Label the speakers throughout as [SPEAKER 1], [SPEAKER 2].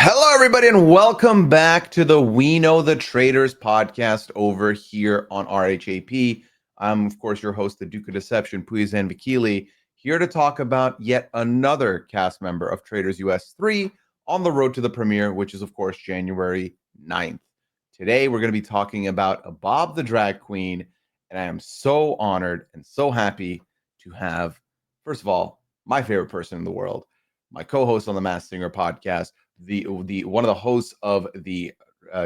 [SPEAKER 1] Hello, everybody, and welcome back to the We Know the Traitors podcast over here on RHAP. I'm, of course, your host, the Duke of Deception, Pooya Zanvikili, here to talk about yet another cast member of Traitors US 3 on the road to the premiere, which is, of course, January 9th. Today, we're going to be talking about Bob the Drag Queen, and I am so honored and so happy to have, first of all, my favorite person in the world, my co-host on the Masked Singer podcast, the one of the hosts of the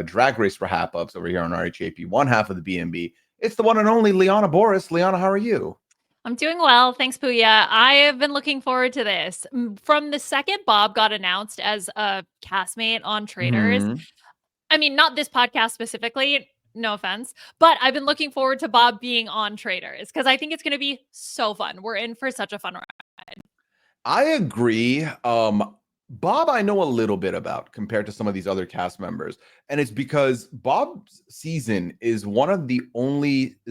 [SPEAKER 1] Drag Race RHAP ups over here on RHAP, one half of the BNB. It's the one and only Liana Boraas. Liana, how are you?
[SPEAKER 2] I'm doing well. Thanks, Pooya. I have been looking forward to this. From the second Bob got announced as a castmate on Traitors,
[SPEAKER 1] Mhm.
[SPEAKER 2] I mean, not this podcast specifically, no offense, but I've been looking forward to Bob being on Traitors because I think it's going to be so fun. We're in for such a fun ride.
[SPEAKER 1] I agree. Bob, I know a little bit about compared to some of these other cast members, and it's because Bob's season is one of the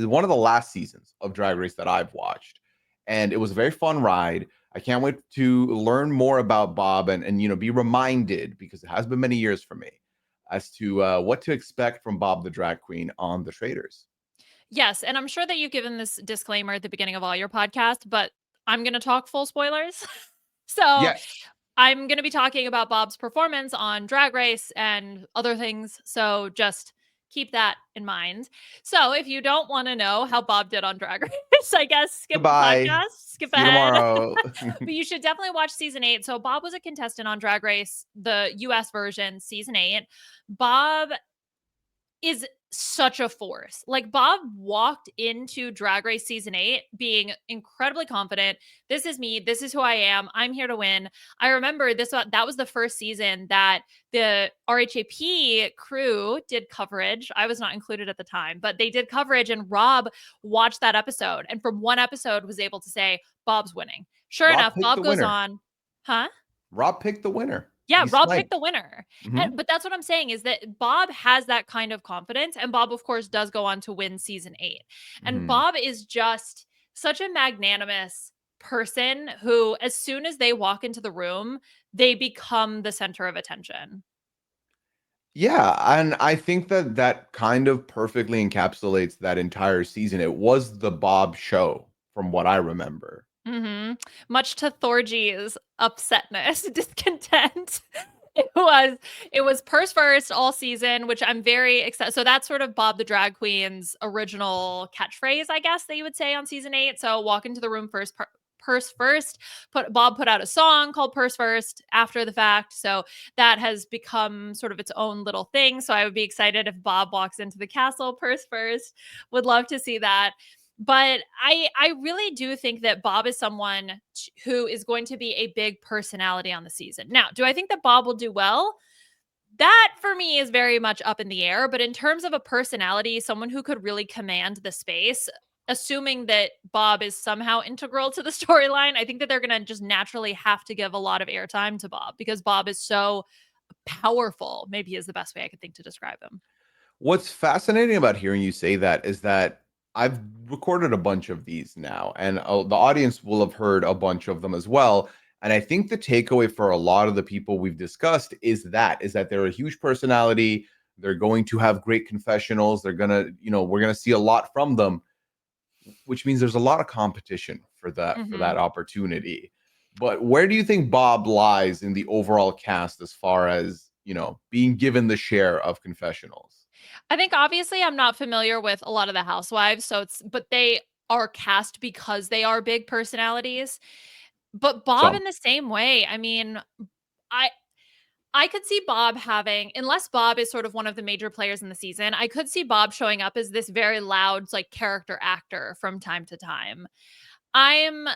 [SPEAKER 1] last seasons of Drag Race that I've watched, and it was a very fun ride. I can't wait to learn more about Bob and be reminded, because it has been many years for me, as to what to expect from Bob the Drag Queen on the Traitors.
[SPEAKER 2] Yes, and I'm sure that you've given this disclaimer at the beginning of all your podcasts, but I'm going to talk full spoilers. So
[SPEAKER 1] Yes.
[SPEAKER 2] I'm going to be talking about Bob's performance on Drag Race and other things. So just keep that in mind. So if you don't want to know how Bob did on Drag Race, I guess skip the
[SPEAKER 1] Goodbye.
[SPEAKER 2] podcast, skip
[SPEAKER 1] See you
[SPEAKER 2] ahead.
[SPEAKER 1] tomorrow.
[SPEAKER 2] But you should definitely watch season 8. So Bob was a contestant on Drag Race, the US version, season 8. Bob is such a force. Like, Bob walked into Drag Race season 8 being incredibly confident. This is me. This is who I am. I'm here to win. I remember that was the first season that the RHAP crew did coverage. I was not included at the time, but they did coverage, and Rob watched that episode, and from one episode was able to say Bob's winning. Sure
[SPEAKER 1] Rob
[SPEAKER 2] enough,
[SPEAKER 1] picked the
[SPEAKER 2] Bob goes
[SPEAKER 1] winner.
[SPEAKER 2] on. Huh?
[SPEAKER 1] Rob picked the winner.
[SPEAKER 2] Yeah,
[SPEAKER 1] He
[SPEAKER 2] Rob picked
[SPEAKER 1] sniped.
[SPEAKER 2] the winner.
[SPEAKER 1] Mhm.
[SPEAKER 2] But that's what I'm saying, is that Bob has that kind of confidence, and Bob, of course, does go on to win season 8. And
[SPEAKER 1] Mhm.
[SPEAKER 2] Bob is just such a magnanimous person who, as soon as they walk into the room, they become the center of attention.
[SPEAKER 1] Yeah, and I think that that kind of perfectly encapsulates that entire season. It was the Bob show, from what I remember.
[SPEAKER 2] Much to Thorgy's upsetness, discontent. It was purse first all season, which I'm very excited. So that's sort of Bob the Drag Queen's original catchphrase, I guess that you would say on season 8. So walk into the room first, purse first. Bob put out a song called Purse First after the fact. So that has become sort of its own little thing. So I would be excited if Bob walks into the castle purse first. Would love to see that. But I really do think that Bob is someone who is going to be a big personality on the season. Now, do I think that Bob will do well? That for me is very much up in the air. But in terms of a personality, someone who could really command the space, assuming that Bob is somehow integral to the storyline, I think that they're going to just naturally have to give a lot of airtime to Bob because Bob is so powerful, maybe is the best way I could think to describe him.
[SPEAKER 1] What's fascinating about hearing you say that is that I've recorded a bunch of these now, and the audience will have heard a bunch of them as well. And I think the takeaway for a lot of the people we've discussed is that they're a huge personality. They're going to have great confessionals. They're gonna, we're gonna see a lot from them, which means there's a lot of competition for that
[SPEAKER 2] Mhm.
[SPEAKER 1] opportunity. But where do you think Bob lies in the overall cast as far as, being given the share of confessionals?
[SPEAKER 2] I think obviously I'm not familiar with a lot of the housewives, but they are cast because they are big personalities. But Bob
[SPEAKER 1] Some.
[SPEAKER 2] in the same way. I mean, I I could see Bob having, unless Bob is sort of one of the major players in the season, I could see Bob showing up as this very loud like character actor from time to time. I'm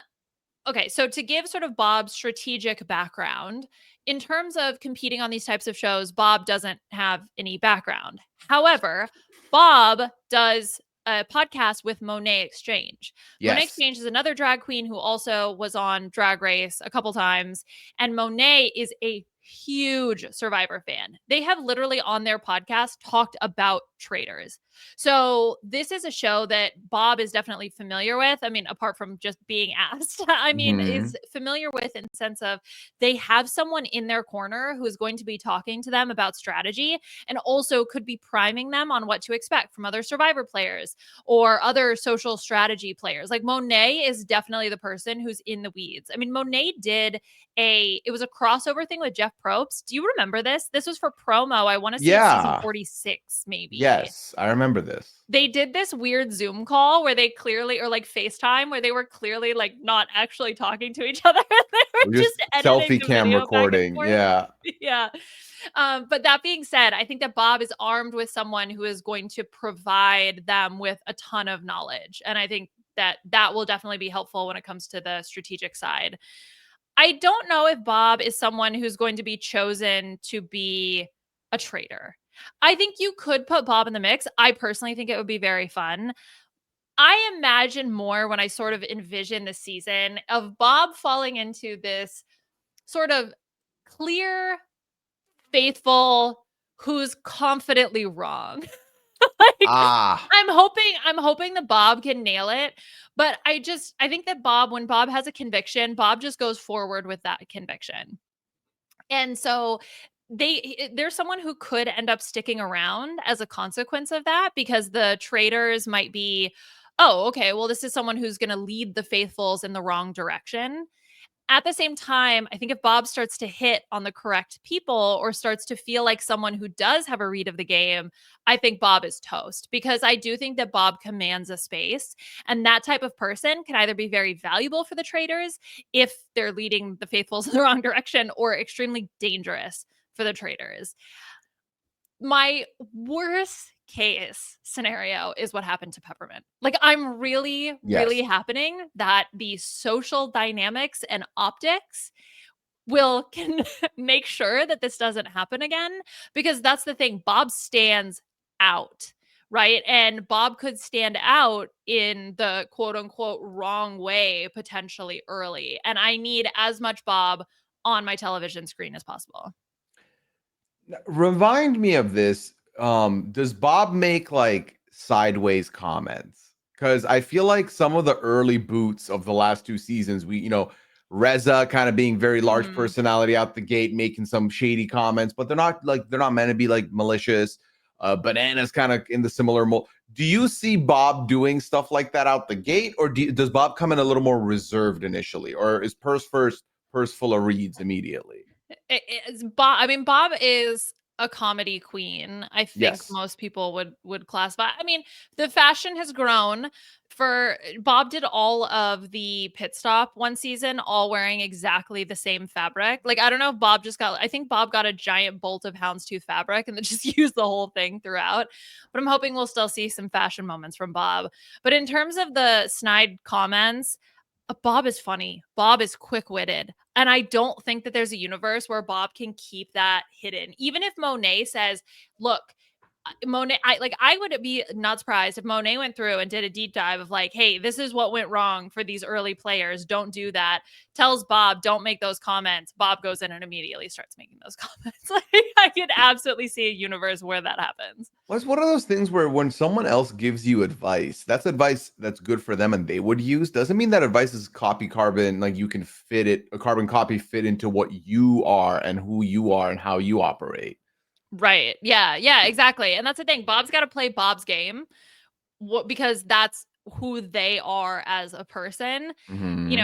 [SPEAKER 2] Okay, so to give sort of Bob's strategic background, in terms of competing on these types of shows, Bob doesn't have any background. However, Bob does a podcast with Monet Exchange. Monet
[SPEAKER 1] Yes.
[SPEAKER 2] Exchange is another drag queen who also was on Drag Race a couple times, and Monet is a huge Survivor fan. They have literally on their podcast talked about Traitors. So this is a show that Bob is definitely familiar with. I mean, apart from just being asked, I mean, is familiar with in the sense of they have someone in their corner who is going to be talking to them about strategy and also could be priming them on what to expect from other Survivor players or other social strategy players. Like Monet is definitely the person who's in the weeds. I mean, Monet did it was a crossover thing with Jeff Probst. Do you remember this? This was for promo. I want to say season 46, maybe.
[SPEAKER 1] Yes, I remember this.
[SPEAKER 2] They did this weird Zoom call where they clearly, or like FaceTime, where they were clearly like not actually talking to each other. They were just editing
[SPEAKER 1] selfie
[SPEAKER 2] the
[SPEAKER 1] cam
[SPEAKER 2] video
[SPEAKER 1] recording.
[SPEAKER 2] back and forth.
[SPEAKER 1] Yeah.
[SPEAKER 2] But that being said, I think that Bob is armed with someone who is going to provide them with a ton of knowledge. And I think that that will definitely be helpful when it comes to the strategic side. I don't know if Bob is someone who's going to be chosen to be a traitor. I think you could put Bob in the mix. I personally think it would be very fun. I imagine more when I sort of envision the season of Bob falling into this sort of clear, faithful, who's confidently wrong. Like, I'm hoping that Bob can nail it. But I think that Bob, when Bob has a conviction, Bob just goes forward with that conviction. And so there's someone who could end up sticking around as a consequence of that, because the traitors might be, oh, okay, well, this is someone who's going to lead the faithfuls in the wrong direction. At the same time, I think if Bob starts to hit on the correct people or starts to feel like someone who does have a read of the game, I think Bob is toast, because I do think that Bob commands a space. And that type of person can either be very valuable for the traitors if they're leading the faithfuls in the wrong direction, or extremely dangerous for the traitors. My worst case scenario is what happened to Peppermint. Like, I'm really happening that the social dynamics and optics can make sure that this doesn't happen again, because that's the thing. Bob stands out, right? And Bob could stand out in the quote unquote wrong way potentially early. And I need as much Bob on my television screen as possible.
[SPEAKER 1] Remind me of this. Does Bob make like sideways comments? Because I feel like some of the early boots of the last two seasons, Reza kind of being very large personality out the gate, making some shady comments, but they're not meant to be like malicious. Bananas kind of in the similar mold. Do you see Bob doing stuff like that out the gate, or does Bob come in a little more reserved initially, or is purse first, purse full of reads immediately?
[SPEAKER 2] It's Bob. I mean, Bob is a comedy queen. I think
[SPEAKER 1] Yes.
[SPEAKER 2] most people would classify. I mean, the fashion has grown. For Bob did all of the pit stop one season, all wearing exactly the same fabric. Like, I don't know if Bob I think Bob got a giant bolt of houndstooth fabric and then just used the whole thing throughout. But I'm hoping we'll still see some fashion moments from Bob. But in terms of the snide comments, Bob is funny. Bob is quick-witted. And I don't think that there's a universe where Bob can keep that hidden. Even if Monet says, look, Monet, I would be not surprised if Monet went through and did a deep dive of like, hey, this is what went wrong for these early players. Don't do that. Tells Bob, don't make those comments. Bob goes in and immediately starts making those comments. Like, I could absolutely see a universe where that happens.
[SPEAKER 1] Well, it's one of those things where when someone else gives you advice, that's advice that's good for them and they would use. Doesn't mean that advice is carbon, like you can fit it, a carbon copy fit into what you are and who you are and how you operate.
[SPEAKER 2] Right. Yeah, exactly. And that's the thing. Bob's got to play Bob's game, because that's who they are as a person.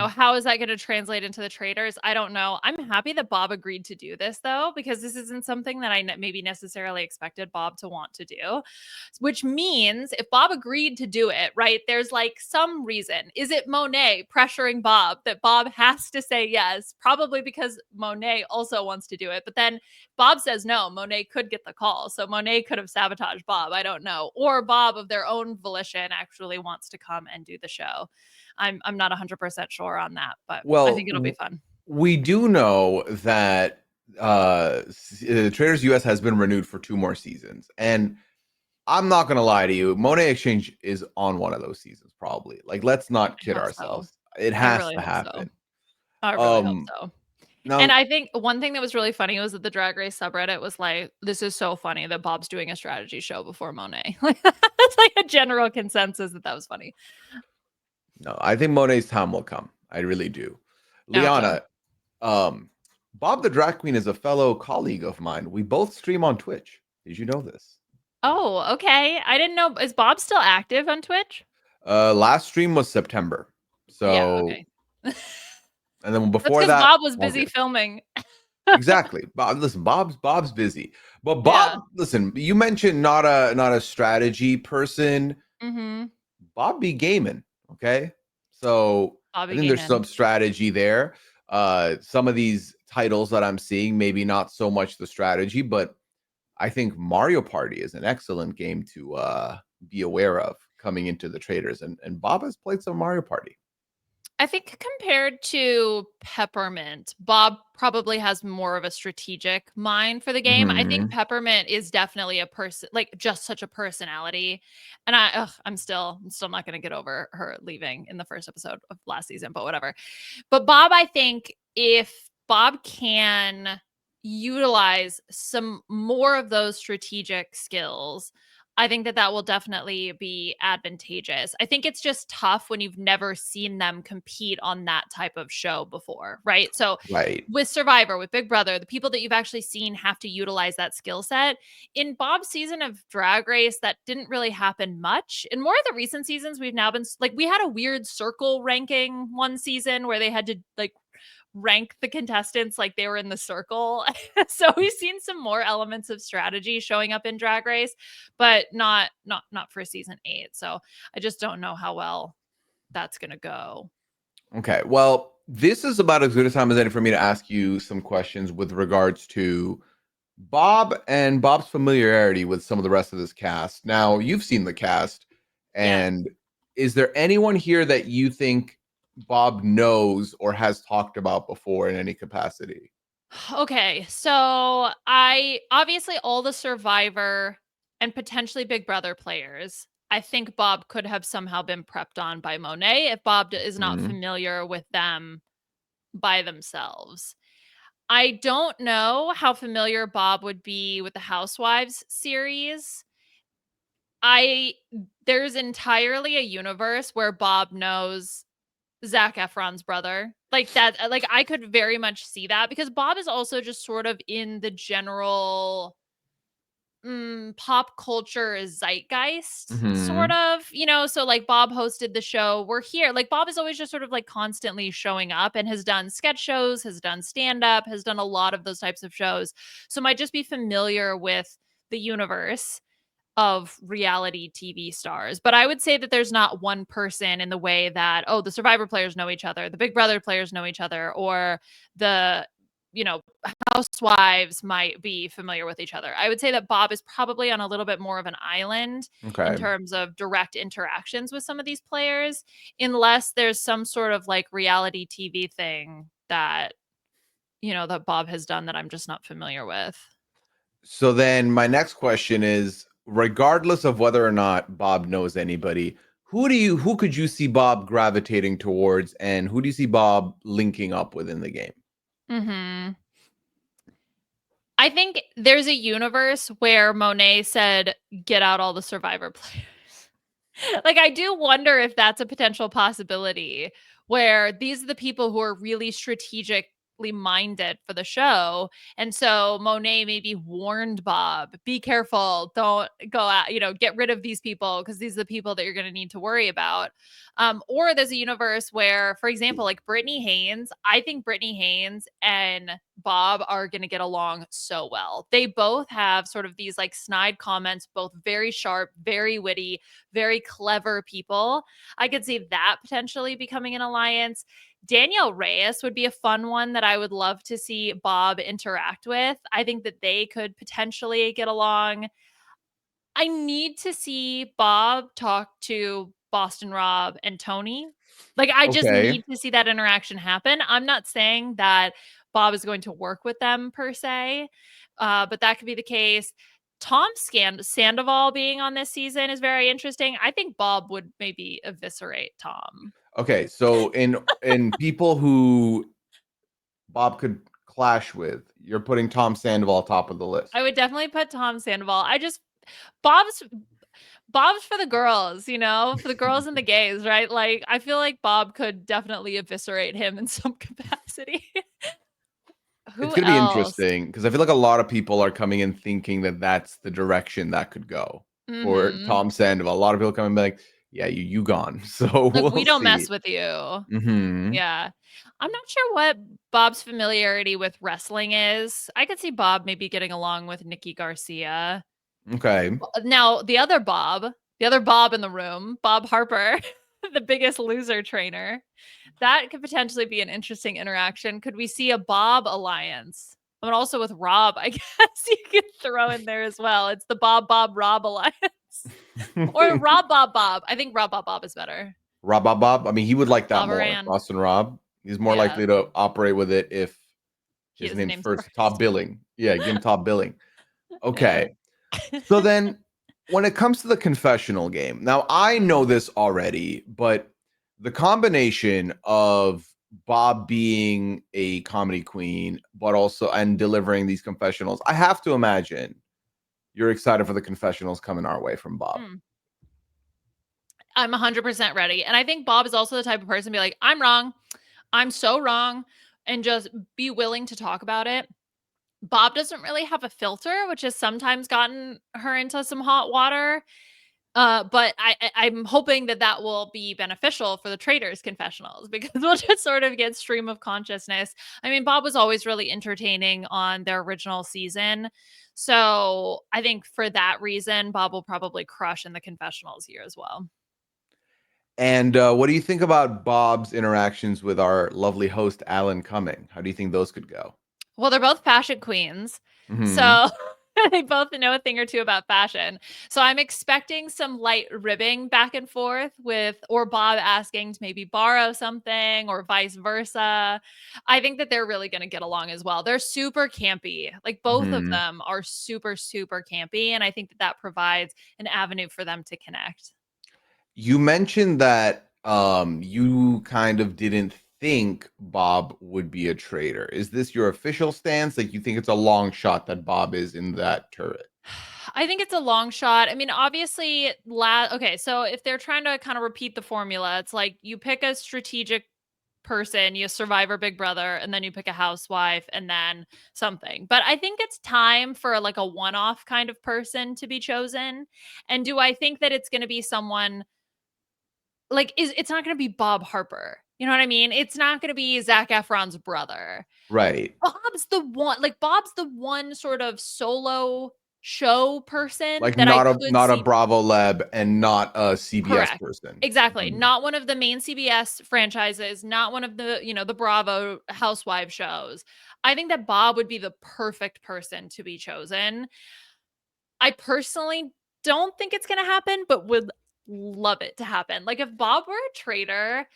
[SPEAKER 2] How is that going to translate into the traitors? I don't know. I'm happy that Bob agreed to do this, though, because this isn't something that I maybe necessarily expected Bob to want to do, which means if Bob agreed to do it, right, there's like some reason. Is it Monet pressuring Bob that Bob has to say yes? Probably because Monet also wants to do it. But then Bob says no, Monet could get the call. So Monet could have sabotaged Bob. I don't know. Or Bob, of their own volition, actually wants to come and do the show. I'm not 100% sure on that, but I think it'll be fun.
[SPEAKER 1] We do know that Traitors US has been renewed for 2 more seasons. And I'm not going to lie to you, Monet Exchange is on one of those seasons, probably. Like, let's not kid ourselves. It has to happen.
[SPEAKER 2] I really hope so. And
[SPEAKER 1] Now,
[SPEAKER 2] I think one thing that was really funny was that the Drag Race subreddit was like, "This is so funny that Bob's doing a strategy show before Monet." Like, that's like a general consensus that was funny.
[SPEAKER 1] no, I think Monet's time will come. I really do.
[SPEAKER 2] I hope so.
[SPEAKER 1] Liana, Bob the Drag Queen is a fellow colleague of mine. We both stream on Twitch. Did you know this?
[SPEAKER 2] Oh, okay. I didn't know. Is Bob still active on Twitch?
[SPEAKER 1] Last stream was September.
[SPEAKER 2] Yeah,
[SPEAKER 1] So,
[SPEAKER 2] okay.
[SPEAKER 1] and then
[SPEAKER 2] That's
[SPEAKER 1] before
[SPEAKER 2] because
[SPEAKER 1] that,
[SPEAKER 2] Bob was busy
[SPEAKER 1] August.
[SPEAKER 2] filming.
[SPEAKER 1] Exactly. Bob, listen, Bob's busy. But
[SPEAKER 2] Yeah.
[SPEAKER 1] Bob, listen, you mentioned not a strategy person.
[SPEAKER 2] Mhm.
[SPEAKER 1] Bob be gaming, okay? So I
[SPEAKER 2] Bobby
[SPEAKER 1] think there's
[SPEAKER 2] Gayman.
[SPEAKER 1] some strategy there. Some of these titles that I'm seeing, maybe not so much the strategy, but I think Mario Party is an excellent game to be aware of coming into the Traitors. And Bob has played some Mario Party.
[SPEAKER 2] I think compared to Peppermint, Bob probably has more of a strategic mind for the game. I think
[SPEAKER 1] Mhm.
[SPEAKER 2] Peppermint is definitely a person, like just such a personality. And I'm still not going to get over her leaving in the first episode of last season, but whatever. But Bob, I think if Bob can utilize some more of those strategic skills, I think that that will definitely be advantageous. I think it's just tough when you've never seen them compete on that type of show before, right? So
[SPEAKER 1] Right.
[SPEAKER 2] with Survivor, with Big Brother, the people that you've actually seen have to utilize that skill set. In Bob's season of Drag Race, that didn't really happen much. In more of the recent seasons, we've now been like, we had a weird circle ranking one season where they had to like rank the contestants like they were in the circle. So we've seen some more elements of strategy showing up in Drag Race, but not for season 8. So I just don't know how well that's going to go.
[SPEAKER 1] Okay. Well, this is about as good a time as any for me to ask you some questions with regards to Bob and Bob's familiarity with some of the rest of this cast. Now, you've seen the cast,
[SPEAKER 2] Yes.
[SPEAKER 1] and is there anyone here that you think Bob knows or has talked about before in any capacity?
[SPEAKER 2] Okay, so I obviously all the Survivor and potentially Big Brother players. I think Bob could have somehow been prepped on by Monet if Bob is not
[SPEAKER 1] Mhm.
[SPEAKER 2] familiar with them by themselves. I don't know how familiar Bob would be with the Housewives series. I There's entirely a universe where Bob knows Zac Efron's brother. Like that, like I could very much see that because Bob is also just sort of in the general pop culture zeitgeist, sort
[SPEAKER 1] Mhm.
[SPEAKER 2] of, so like Bob hosted the show We're Here. Like Bob is always just sort of like constantly showing up and has done sketch shows, has done stand up, has done a lot of those types of shows. So might just be familiar with the universe of reality TV stars. But I would say that there's not one person in the way that, oh, the Survivor players know each other, the Big Brother players know each other, or the, you know, housewives might be familiar with each other. I would say that Bob is probably on a little bit more of an island in
[SPEAKER 1] Okay.
[SPEAKER 2] terms of direct interactions with some of these players, unless there's some sort of like reality TV thing that, that Bob has done that I'm just not familiar with.
[SPEAKER 1] So then my next question is, regardless of whether or not Bob knows anybody, who could you see Bob gravitating towards, and who do you see Bob linking up with in the game?
[SPEAKER 2] Mhm. I think there's a universe where Monet said, "Get out all the Survivor players." Like, I do wonder if that's a potential possibility where these are the people who are really strategically minded for the show. And so Monet maybe warned Bob, be careful, don't go out, get rid of these people because these are the people that you're going to need to worry about. Or there's a universe where, for example, like Brittany Haynes, I think Brittany Haynes and Bob are going to get along so well. They both have sort of these like snide comments, both very sharp, very witty, very clever people. I could see that potentially becoming an alliance. Danielle Reyes would be a fun one that I would love to see Bob interact with. I think that they could potentially get along. I need to see Bob talk to Boston Rob and Tony. Like, I just
[SPEAKER 1] Okay.
[SPEAKER 2] need to see that interaction happen. I'm not saying that Bob is going to work with them per se, but that could be the case. Tom Sandoval being on this season is very interesting. I think Bob would maybe eviscerate Tom.
[SPEAKER 1] Okay. So in people who Bob could clash with, you're putting Tom Sandoval top of the list.
[SPEAKER 2] I would definitely put Tom Sandoval. Bob's for the girls, for the girls and the gays, right? Like, I feel like Bob could definitely eviscerate him in some capacity.
[SPEAKER 1] It's
[SPEAKER 2] Who
[SPEAKER 1] going to be
[SPEAKER 2] else?
[SPEAKER 1] interesting because I feel like a lot of people are coming in thinking that that's the direction that could go for
[SPEAKER 2] Mhm.
[SPEAKER 1] Tom Sandoval. A lot of people come in and be like, yeah, you gone. So
[SPEAKER 2] Like, we
[SPEAKER 1] we'll
[SPEAKER 2] don't
[SPEAKER 1] see.
[SPEAKER 2] mess with you.
[SPEAKER 1] Hmm.
[SPEAKER 2] Yeah. I'm not sure what Bob's familiarity with wrestling is. I could see Bob maybe getting along with Nikki Garcia.
[SPEAKER 1] Okay.
[SPEAKER 2] Now, the other Bob in the room, Bob Harper, the Biggest Loser trainer, that could potentially be an interesting interaction. Could we see a Bob alliance? But also with Rob, I guess you could throw in there as well. It's the Rob alliance. Or Rob Bob Bob. I think Rob Bob Bob is better.
[SPEAKER 1] Bob. I mean, he would like that more.
[SPEAKER 2] Bobaran.
[SPEAKER 1] Boston Rob. He's more
[SPEAKER 2] Yeah.
[SPEAKER 1] likely to operate with it if his
[SPEAKER 2] His
[SPEAKER 1] name's
[SPEAKER 2] name's
[SPEAKER 1] first. Top
[SPEAKER 2] first.
[SPEAKER 1] billing. Yeah, give him top billing.
[SPEAKER 2] Yeah.
[SPEAKER 1] Okay. So then when it comes to the confessional game, now I know this already, but the combination of Bob being a comedy queen, but also and delivering these confessionals, I have to imagine you're excited for the confessionals coming our way from Bob.
[SPEAKER 2] Mm. I'm 100% ready. And I think Bob is also the type of person to be like, I'm wrong. I'm so wrong. And just be willing to talk about it. Bob doesn't really have a filter, which has sometimes gotten her into some hot water. But I'm hoping that will be beneficial for the Traitors confessionals because we'll just sort of get stream of consciousness. I mean, Bob was always really entertaining on their original season. So I think for that reason, Bob will probably crush in the confessionals here as well.
[SPEAKER 1] And what do you think about Bob's interactions with our lovely host, Alan Cumming? How do you think those could go?
[SPEAKER 2] Well, they're both fashion queens.
[SPEAKER 1] Hmm.
[SPEAKER 2] So they both know a thing or two about fashion. So I'm expecting some light ribbing back and forth or Bob asking to maybe borrow something or vice versa. I think that they're really going to get along as well. They're super campy. Like both of
[SPEAKER 1] Hmm.
[SPEAKER 2] them are super, super campy. And I think that provides an avenue for them to connect.
[SPEAKER 1] You mentioned that you kind of didn't think Bob would be a traitor. Is this your official stance? Like you think it's a long shot that Bob is in that turret?
[SPEAKER 2] I think it's a long shot. I mean, obviously, okay, so if they're trying to kind of repeat the formula, it's like you pick a strategic person, you Survivor Big Brother, and then you pick a housewife and then something. But I think it's time for like a one-off kind of person to be chosen. And do I think that it's going to be someone like it's not going to be Bob Harper? You know what I mean? It's not going to be Zac Efron's brother.
[SPEAKER 1] Right.
[SPEAKER 2] Bob's the one sort of solo show person
[SPEAKER 1] Like
[SPEAKER 2] that I could
[SPEAKER 1] not a
[SPEAKER 2] see.
[SPEAKER 1] Bravo Leb and not a CBS
[SPEAKER 2] Correct.
[SPEAKER 1] person.
[SPEAKER 2] Exactly.
[SPEAKER 1] Mhm.
[SPEAKER 2] Not one of the main CBS franchises, not one of the Bravo housewife shows. I think that Bob would be the perfect person to be chosen. I personally don't think it's going to happen, but would love it to happen. Like if Bob were a traitor,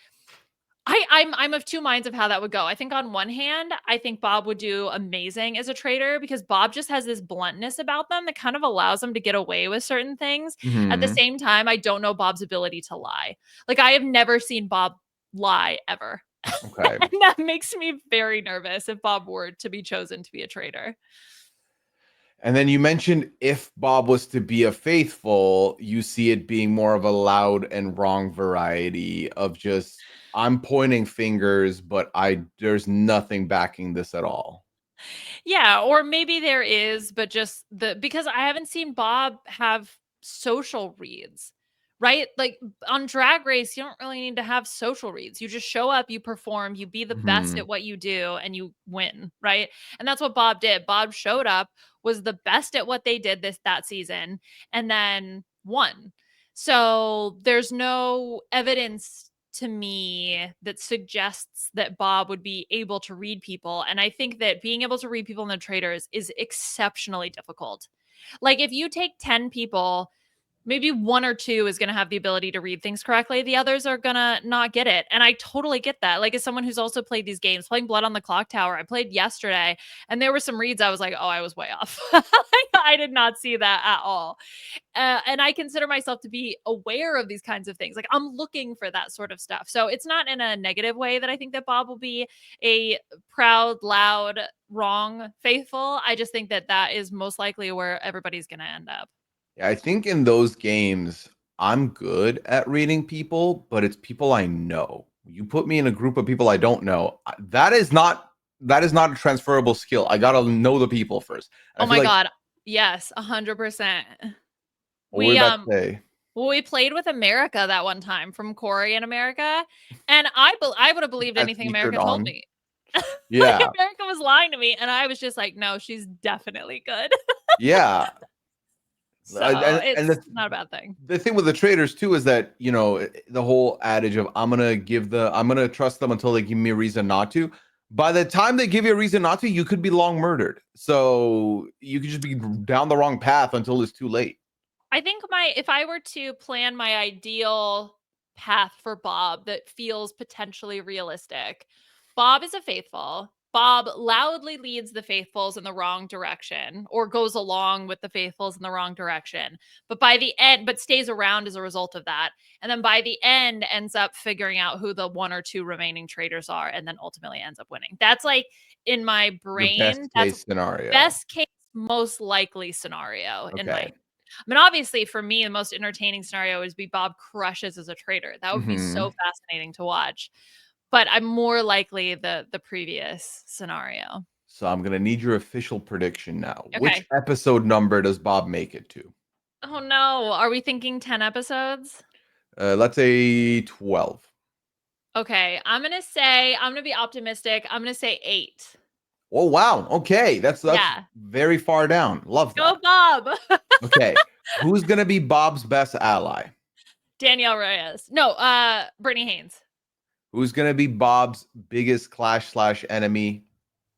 [SPEAKER 2] I'm of two minds of how that would go. I think on one hand, I think Bob would do amazing as a traitor because Bob just has this bluntness about them that kind of allows him to get away with certain things. At the
[SPEAKER 1] Mhm.
[SPEAKER 2] same time, I don't know Bob's ability to lie. Like I have never seen Bob lie ever.
[SPEAKER 1] Okay.
[SPEAKER 2] And that makes me very nervous if Bob were to be chosen to be a traitor.
[SPEAKER 1] And then you mentioned if Bob was to be a faithful, you see it being more of a loud and wrong variety of just I'm pointing fingers, but there's nothing backing this at all.
[SPEAKER 2] Yeah, or maybe there is, but just because I haven't seen Bob have social reads, right? Like on Drag Race, you don't really need to have social reads. You just show up, you perform, you be the best
[SPEAKER 1] Mhm.
[SPEAKER 2] at what you do, and you win, right? And that's what Bob did. Bob showed up, was the best at what they did that season, and then won. So there's no evidence to me that suggests that Bob would be able to read people. And I think that being able to read people in the Traitors is exceptionally difficult. Like if you take 10 people maybe one or two is going to have the ability to read things correctly. The others are going to not get it. And I totally get that. Like, as someone who's also played these games, playing Blood on the Clock Tower, I played yesterday, and there were some reads I was like, oh, I was way off. I did not see that at all. And I consider myself to be aware of these kinds of things. Like, I'm looking for that sort of stuff. So it's not in a negative way that I think that Bob will be a proud, loud, wrong, faithful. I just think that that is most likely where everybody's going to end up.
[SPEAKER 1] Yeah, I think in those games, I'm good at reading people, but it's people I know. You put me in a group of people I don't know. That is not a transferable skill. I gotta know the people first.
[SPEAKER 2] Oh my God. Yes, 100%.
[SPEAKER 1] What were you
[SPEAKER 2] We
[SPEAKER 1] about to say?
[SPEAKER 2] Well, we played with America that one time from Corey in America, and I would have believed
[SPEAKER 1] That's
[SPEAKER 2] anything
[SPEAKER 1] featured
[SPEAKER 2] America told
[SPEAKER 1] on.
[SPEAKER 2] me. Like,
[SPEAKER 1] Yeah,
[SPEAKER 2] America was lying to me, and I was just like, no, she's definitely good.
[SPEAKER 1] yeah.
[SPEAKER 2] So
[SPEAKER 1] And
[SPEAKER 2] it's not a bad thing.
[SPEAKER 1] the thing with the traders too is that, you know, the whole adage of I'm gonna trust them until they give me a reason not to. By the time they give you a reason not to, you could be long murdered. So you could just be down the wrong path until it's too late.
[SPEAKER 2] I think if I were to plan my ideal path for Bob that feels potentially realistic, Bob is a faithful. Bob loudly leads the faithfuls in the wrong direction, or goes along with the faithfuls in the wrong direction. But by the end, but stays around as a result of that. And then by the end ends up figuring out who the one or two remaining traitors are, and then ultimately ends up winning. That's like, in my
[SPEAKER 1] Your best
[SPEAKER 2] brain, that's
[SPEAKER 1] case scenario.
[SPEAKER 2] best case, most likely scenario in my.
[SPEAKER 1] Okay.
[SPEAKER 2] I mean, obviously, for me, the most entertaining scenario is be Bob crushes as a traitor. That would be
[SPEAKER 1] Hmm.
[SPEAKER 2] so fascinating to watch. But I'm more likely the previous scenario.
[SPEAKER 1] So I'm gonna need your official prediction now. Which
[SPEAKER 2] Okay.
[SPEAKER 1] episode number does Bob make it to?
[SPEAKER 2] Oh no, are we thinking 10 episodes?
[SPEAKER 1] Let's say 12.
[SPEAKER 2] Okay, I'm gonna be optimistic. I'm gonna say 8.
[SPEAKER 1] Oh wow. Okay, that's
[SPEAKER 2] Yeah.
[SPEAKER 1] very far down. Love
[SPEAKER 2] Go
[SPEAKER 1] that.
[SPEAKER 2] Bob.
[SPEAKER 1] Okay, who's gonna be Bob's best ally?
[SPEAKER 2] Danielle Reyes. No, Brittany Haynes.
[SPEAKER 1] Who's gonna be Bob's biggest clash/enemy?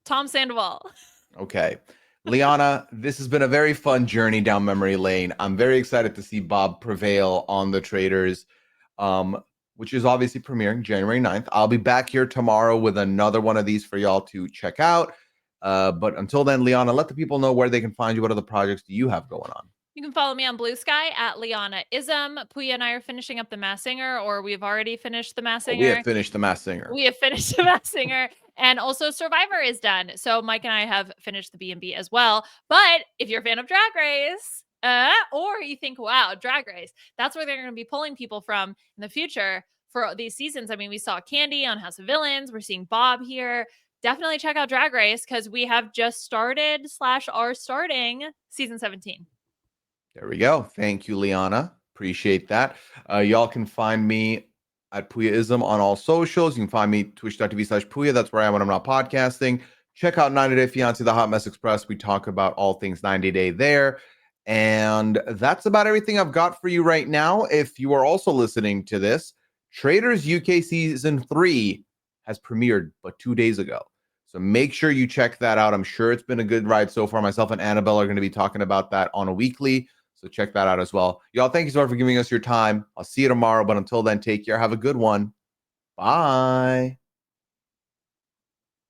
[SPEAKER 2] Tom Sandoval.
[SPEAKER 1] Okay. Liana, this has been a very fun journey down memory lane. I'm very excited to see Bob prevail on the Traitors, which is obviously premiering January 9th. I'll be back here tomorrow with another one of these for y'all to check out. But until then, Liana, let the people know where they can find you. What other projects do you have going on?
[SPEAKER 2] You can follow me on Blue Sky at Liana Ism. Pooya and I are finishing up The Masked Singer, or we've already finished The Masked
[SPEAKER 1] Oh, we have
[SPEAKER 2] Singer.
[SPEAKER 1] finished The Masked Singer.
[SPEAKER 2] We have finished The Masked Singer, and also Survivor is done. So Mike and I have finished the B&B as well. But if you're a fan of Drag Race, or you think, wow, Drag Race, that's where they're going to be pulling people from in the future for these seasons. I mean, we saw Candy on House of Villains. We're seeing Bob here. Definitely check out Drag Race, because we have just started / are starting season 17.
[SPEAKER 1] There we go. Thank you, Liana. Appreciate that. Y'all can find me at Pooyaism on all socials. You can find me twitch.tv/Pooya. That's where I am when I'm not podcasting. Check out 90 Day Fiancé, The Hot Mess Express. We talk about all things 90 Day there. And that's about everything I've got for you right now. If you are also listening to this, Traitors UK Season 3 has premiered but 2 days ago. So make sure you check that out. I'm sure it's been a good ride so far. Myself and Annabelle are going to be talking about that on a weekly. So check that out as well. Y'all, thank you so much for giving us your time. I'll see you tomorrow. But until then, take care. Have a good one. Bye.